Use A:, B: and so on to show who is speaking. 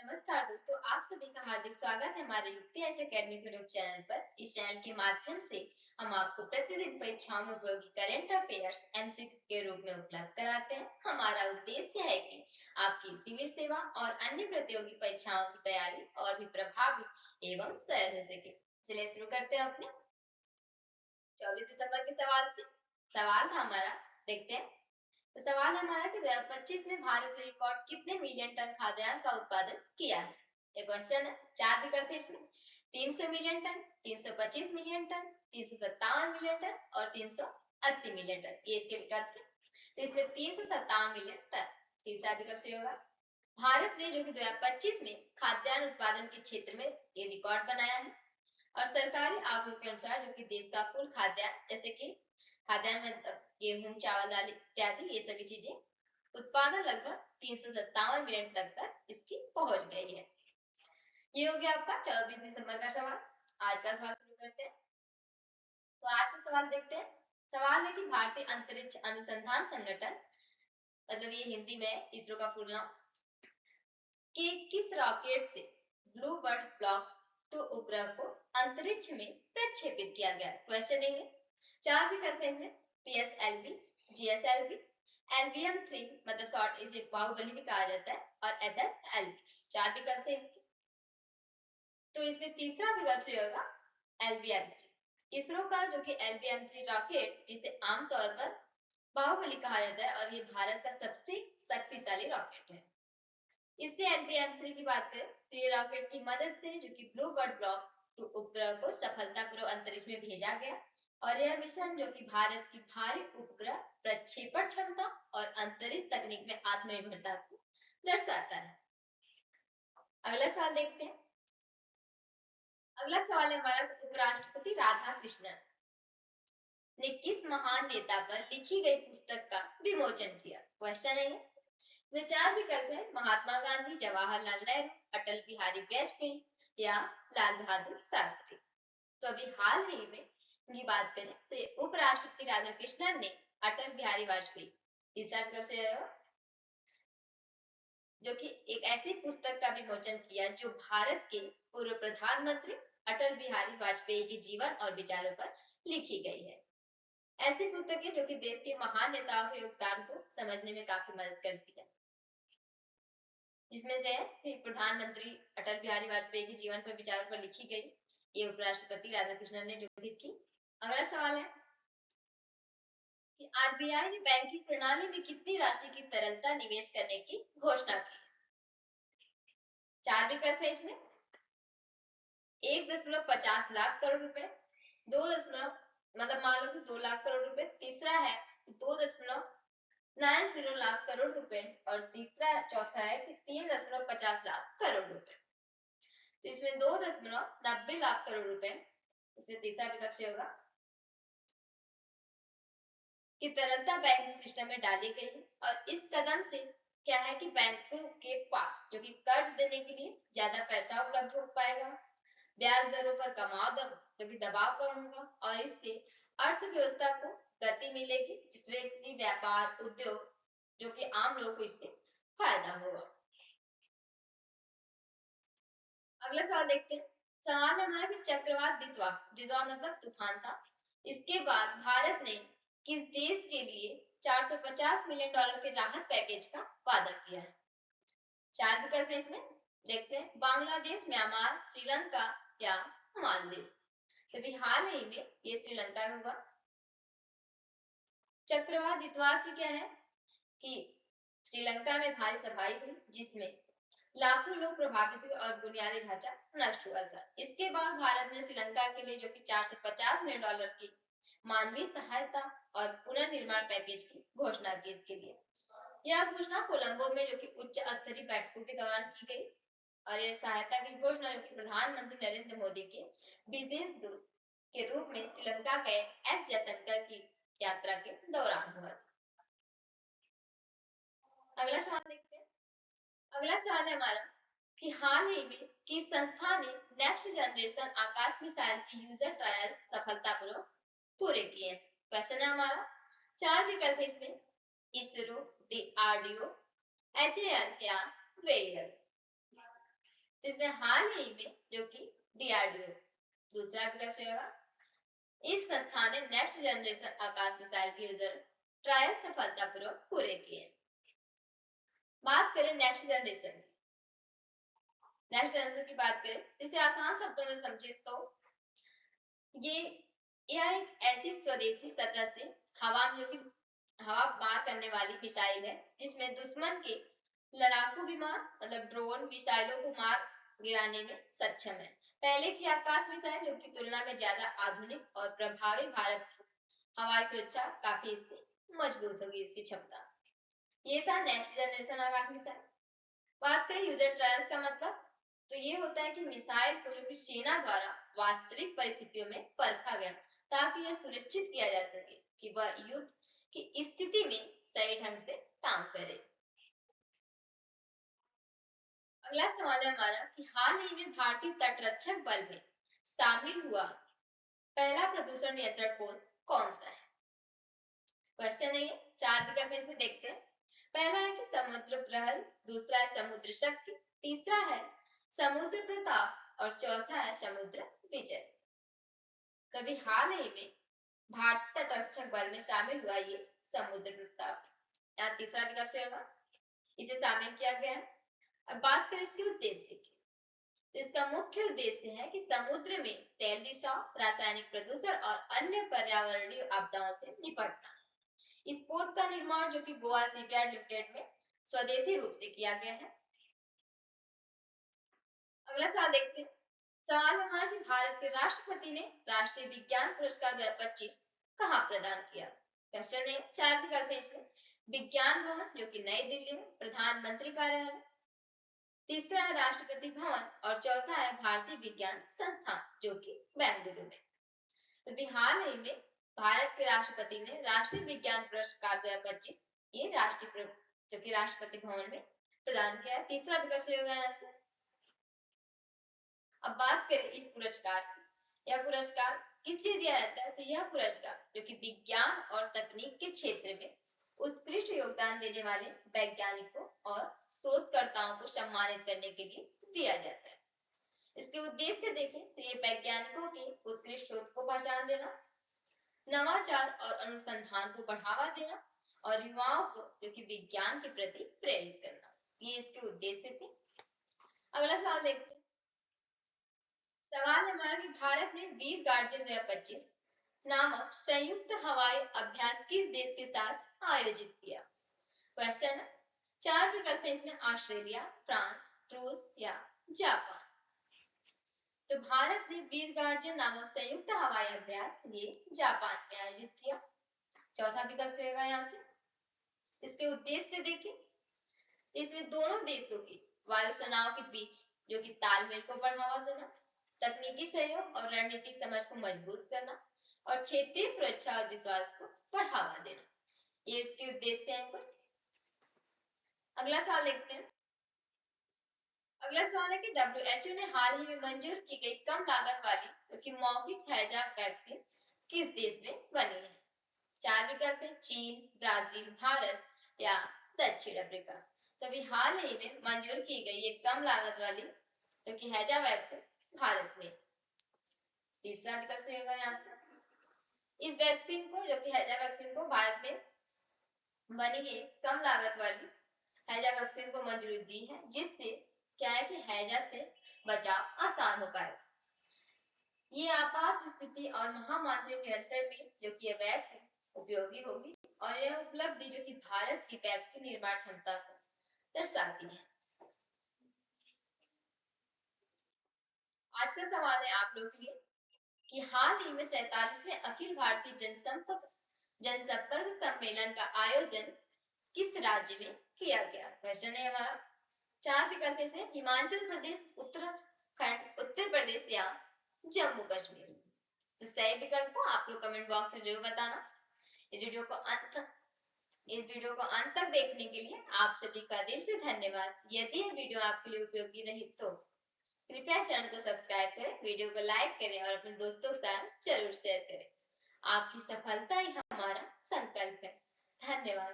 A: नमस्कार दोस्तों, आप सभी का हार्दिक स्वागत है हमारे युक्ति एस एकेडमी के यूट्यूब चैनल पर। इस चैनल के माध्यम से हम आपको प्रतिदिन परीक्षाओं में उपयोगी करंट अफेयर्स एमसीक्यू के रूप में उपलब्ध कराते हैं। हमारा उद्देश्य है कि आपकी सिविल सेवा और अन्य प्रतियोगी परीक्षाओं की तैयारी और भी प्रभावी एवं सरल हो सके। चलिए शुरू करते हैं अपने 24 दिसंबर के सवाल से। सवाल था हमारा, देखते हैं। तो सवाल हमारा कि 2025 में भारत ने रिकॉर्ड कितने मिलियन टन खाद्यान्न का उत्पादन किया है। ये क्वेश्चन है। चार विकल्प है इसमें। 300 million tonne, 325 million tonne, 357 million tonne और 380 मिलियन टन। ये इसके विकल्प है। तो इसमें 357 मिलियन टन तीसरा विकल्प से होगा। भारत ने जो कि 2025 में खाद्यान्न उत्पादन के क्षेत्र में ये रिकॉर्ड बनाया है और सरकारी आंकड़ों के अनुसार जो कि देश का कुल खाद्यान्न, जैसे कि खाद्यान्न में गेहूं, चावल, दाल इत्यादि ये सभी चीजें उत्पादन लगभग 357 मिलियन तक इसकी पहुंच गई है। ये हो गया आपका 24 दिसंबर का सवाल। आज का सवाल शुरू करते हैं। तो आज का सवाल देखते हैं। सवाल है कि भारतीय अंतरिक्ष अनुसंधान संगठन, मतलब ये हिंदी में इसरो का फुल नाम, के किस रॉकेट से ब्लू बर्ड ब्लॉक 2 उपग्रह को अंतरिक्ष में प्रक्षेपित किया गया। क्वेश्चन है। चार विकल्प हैं। पीएसएलवी, जीएसएलवी, LVM-3 मतलब शॉर्ट इसे बाहुबली भी कहा जाता है, और SSLV। चार विकल्प है इसके। तो इसमें तीसरा विकल्प से होगा LVM-3। इसरो का जो कि LVM-3 रॉकेट, जिसे आमतौर पर बाहुबली कहा जाता है, और ये भारत का सबसे शक्तिशाली रॉकेट है। इससे LVM-3 की बात करें तो ये रॉकेट की मदद से जो कि ब्लू बर्ड ब्लॉक 2 उपग्रह को सफलतापूर्वक अंतरिक्ष में भेजा गया, और यह मिशन जो कि भारत की भारी उपग्रह प्रक्षेपण क्षमता और अंतरिक्ष तकनीक में आत्मनिर्भरता को दर्शाता है। अगला सवाल देखते हैं। अगला सवाल है हमारा, उपराष्ट्रपति राधा कृष्णन ने किस महान नेता पर लिखी गई पुस्तक का विमोचन किया। क्वेश्चन है। वे चार विकल्प है। महात्मा गांधी, जवाहरलाल नेहरू, अटल बिहारी वाजपेयी या लाल बहादुर शास्त्री। तो अभी हाल ही में की बात करें तो ये उपराष्ट्रपति राधा कृष्णन ने अटल बिहारी वाजपेयी तीसरा विकल्प से जो कि एक ऐसी पुस्तक का विमोचन किया जो भारत के पूर्व प्रधानमंत्री अटल बिहारी वाजपेयी के जीवन और विचारों पर लिखी गई है। ऐसी पुस्तकें जो कि देश के महान नेताओं के योगदान को समझने में काफी मदद करती है। जिसमें से है प्रधानमंत्री अटल बिहारी वाजपेयी के जीवन पर विचारों पर लिखी गई, ये उपराष्ट्रपति राधा कृष्णन ने जो लिखी। अगला सवाल है कि आरबीआई ने बैंकिंग प्रणाली में कितनी राशि की तरलता निवेश करने की घोषणा की। चार विकल्प है इसमें। 1.50 लाख करोड़ रुपए, 2 मतलब मान लो कि 2 लाख करोड़ रुपए, तीसरा है 2.90 लाख करोड़ रुपए, और चौथा है कि 3.50 लाख करोड़ रुपए। तो इसमें 2.90 लाख करोड़ रुपए इसमें तीसरा विकल्प से होगा कि तरलता बैंकिंग सिस्टम में डाली गई है, और इस कदम से क्या है कि बैंकों के पास जो कि कर्ज देने के लिए ज्यादा पैसा उपलब्ध हो पाएगा, ब्याज दरों पर जो कि दबाव कम होगा, और इससे अर्थव्यवस्था को गति मिलेगी, जिसमें कि व्यापार उद्योग जो कि आम लोगों को इससे फायदा होगा। अगला सवाल देखते हैं। सवाल है हमारा कि चक्रवात दितवा, दितवा मतलब तूफान था, इसके बाद भारत ने किस देश के लिए 450 मिलियन डॉलर के राहत पैकेज का वादा किया है। चार विकल्प है इसमें। देखते हैं। बांग्लादेश, म्यांमार, श्रीलंका या मालदीव। तो हाल ही में ये श्रीलंका में हुआ। चक्रवात दितवा से क्या है कि श्रीलंका में भारी तबाही हुई, जिसमें लाखों लोग प्रभावित हुए और बुनियादी ढांचा नष्ट हुआ था। इसके बाद भारत ने श्रीलंका के लिए जो कि 450 मिलियन डॉलर की मानवीय सहायता और पुनर्निर्माण पैकेज की घोषणा की। इसके लिए यह घोषणा कोलंबो में जो कि उच्च स्तरीय बैठकों के दौरान की गई, और यह सहायता की घोषणा जो कि प्रधानमंत्री नरेंद्र मोदी के विशेष दूत के रूप में श्रीलंका गए एस जयशंकर की यात्रा के दौरान हुआ। अगला सवाल देखते हैं। अगला सवाल है हमारा कि हाल ही में किस संस्था ने नेक्स्ट जनरेशन आकाश मिसाइल की यूजर ट्रायल्स सफलतापूर्वक पूरे किए। क्वेश्चन है हमारा। चार विकल्प है इसमें। इसरो, DRDO, HAL या वेयर। इसमें हाल ही में जो कि DRDO दूसरा विकल्प होगा। इस संस्थान ने नेक्स्ट जनरेशन आकाश मिसाइल के यूजर ट्रायल सफलतापूर्वक पूरे किए। बात करें नेक्स्ट जनरेशन की बात करें, इसे आसान शब्दों में समझे तो यह एक ऐसी स्वदेशी सतह से हवा में जो कि हवा पार करने वाली मिसाइल है जिसमें दुश्मन के लड़ाकू विमान मतलब ड्रोन मिसाइलों को मार गिराने में सक्षम है। पहले की आकाश मिसाइल जो की तुलना में ज्यादा आधुनिक और प्रभावी, भारत की हवाई सुरक्षा काफी इससे मजबूत होगी इसकी क्षमता। ये था नेक्स्ट जनरेशन आकाश मिसाइल। बात करें यूजर ट्रायल्स का मतलब, तो ये होता है कि मिसाइल को जो कि सेना द्वारा वास्तविक परिस्थितियों में परखा गया ताकि यह सुनिश्चित किया जा सके कि वह युद्ध की स्थिति में सही ढंग से काम करे। अगला सवाल है हमारा कि हाल ही में भारतीय तटरक्षक बल में शामिल हुआ पहला प्रदूषण नियंत्रण पोत कौन सा है? क्वेश्चन है, 4 विकल्प इसमें देखते हैं। पहला है कि समुद्र प्रहरी, दूसरा है समुद्र शक्ति, तीसरा है समुद्र प्रताप और चौथा है समुद्र विजय। कभी हाल ही में भारतीय तटरक्षक बल में शामिल हुआ ये समुद्र प्रताप, यहाँ तीसरा विकल्प से होगा, इसे शामिल किया गया है। अब बात करें इसके उद्देश्य की, तो इसका मुख्य उद्देश्य है कि समुद्र में तेल रिसाव, रासायनिक प्रदूषण और अन्य पर्यावरणीय आपदाओं से निपटना। इस पोत का निर्माण जो कि गोवा शिपयार्ड लिमिटेड में स्वदेशी रूप से किया गया है। अगला सवाल देखते हैं। सवाल है हमारा कि भारत के राष्ट्रपति ने राष्ट्रीय विज्ञान पुरस्कार 2025 कहाँ प्रदान किया? क्वेश्चन है, 4 विकल्प है इसमें। विज्ञान भवन जो कि नई दिल्ली में, प्रधानमंत्री कार्यालय, तीसरा है राष्ट्रपति भवन और चौथा है भारतीय विज्ञान संस्थान जो कि बेंगलुरु में। तो हाल ही में भारत के राष्ट्रपति ने राष्ट्रीय विज्ञान पुरस्कार 2025 ये राष्ट्रीय जो कि राष्ट्रपति भवन में प्रदान किया है। तीसरा विकल्प से होगा यहाँ से। अब बात करें इस पुरस्कार की, यह पुरस्कार किस लिए दिया जाता है? तो यह पुरस्कार जो कि विज्ञान और तकनीक के क्षेत्र में उत्कृष्ट योगदान देने वाले वैज्ञानिकों और शोधकर्ताओं को सम्मानित करने के लिए दिया जाता है। इसके उद्देश्य देखें तो ये वैज्ञानिकों के उत्कृष्ट शोध को पहचान देना, नवाचार और अनुसंधान को बढ़ावा देना और युवाओं को जो कि विज्ञान के प्रति प्रेरित करना, ये इसके उद्देश्य थे। अगला सवाल देखते हैं। सवाल हमारा कि भारत ने वीर गार्जियन 2025 नामक संयुक्त हवाई अभ्यास किस देश के साथ आयोजित किया? क्वेश्चन है, 4 विकल्प है इसमें। ऑस्ट्रेलिया, फ्रांस, रूस या जापान। तो भारत ने वीर गार्जियन नामक संयुक्त हवाई अभ्यास ये जापान में आयोजित किया। चौथा विकल्प रहेगा यहाँ से। इसके उद्देश्य देखिए, इसमें दोनों देशों की वायुसेनाओं के बीच जो कि तालमेल को बढ़ावा देना, तकनीकी सहयोग और रणनीतिक समझ को मजबूत करना और क्षेत्रीय सुरक्षा और विश्वास को बढ़ावा देना, ये इसके उद्देश्य हैं। अगला सवाल देखते हैं। अगला सवाल है कि WHO ने हाल ही में मंजूर की गई कम लागत वाली क्योंकि मौखिक हैजा वैक्सीन किस देश में बनी है? 4 विकल्प है, चीन, ब्राजील, भारत या दक्षिण अफ्रीका। तभी हाल ही में मंजूर की गई एक कम लागत वाली क्योंकि हैजा वैक्सीन भारत में। तीसरा विकल्प से होगा यहाँ से। इस वैक्सीन को जो कि हैजा वैक्सीन को भारत में बनी है कम लागत वाली हैजा वैक्सीन को मंजूरी दी है, जिससे क्या है कि हैजा से बचाव आसान हो पाएगा। ये आपात स्थिति और महामारी नियंत्रण में जो कि यह वैक्सीन उपयोगी होगी और यह उपलब्धि जो कि भारत की वैक्सीन निर्माण क्षमता को दर्शाती है। आज का सवाल है आप लोग के लिए कि हाल ही में 47वें अखिल भारतीय जनसंपर्क सम्मेलन का आयोजन किस राज्य में किया गया? क्वेश्चन है हमारा। 4 विकल्प से हिमाचल प्रदेश, उत्तराखंड, उत्तर प्रदेश या जम्मू कश्मीर। तो सही विकल्प को आप लोग कमेंट बॉक्स में जरूर बताना। इस वीडियो को अंत तक देखने के लिए आप सभी का दिल से धन्यवाद। यदि यह वीडियो आपके लिए उपयोगी रही तो कृपया चैनल को सब्सक्राइब करें, वीडियो को लाइक करें और अपने दोस्तों के साथ जरूर शेयर करें। आपकी सफलता ही हमारा संकल्प है। धन्यवाद।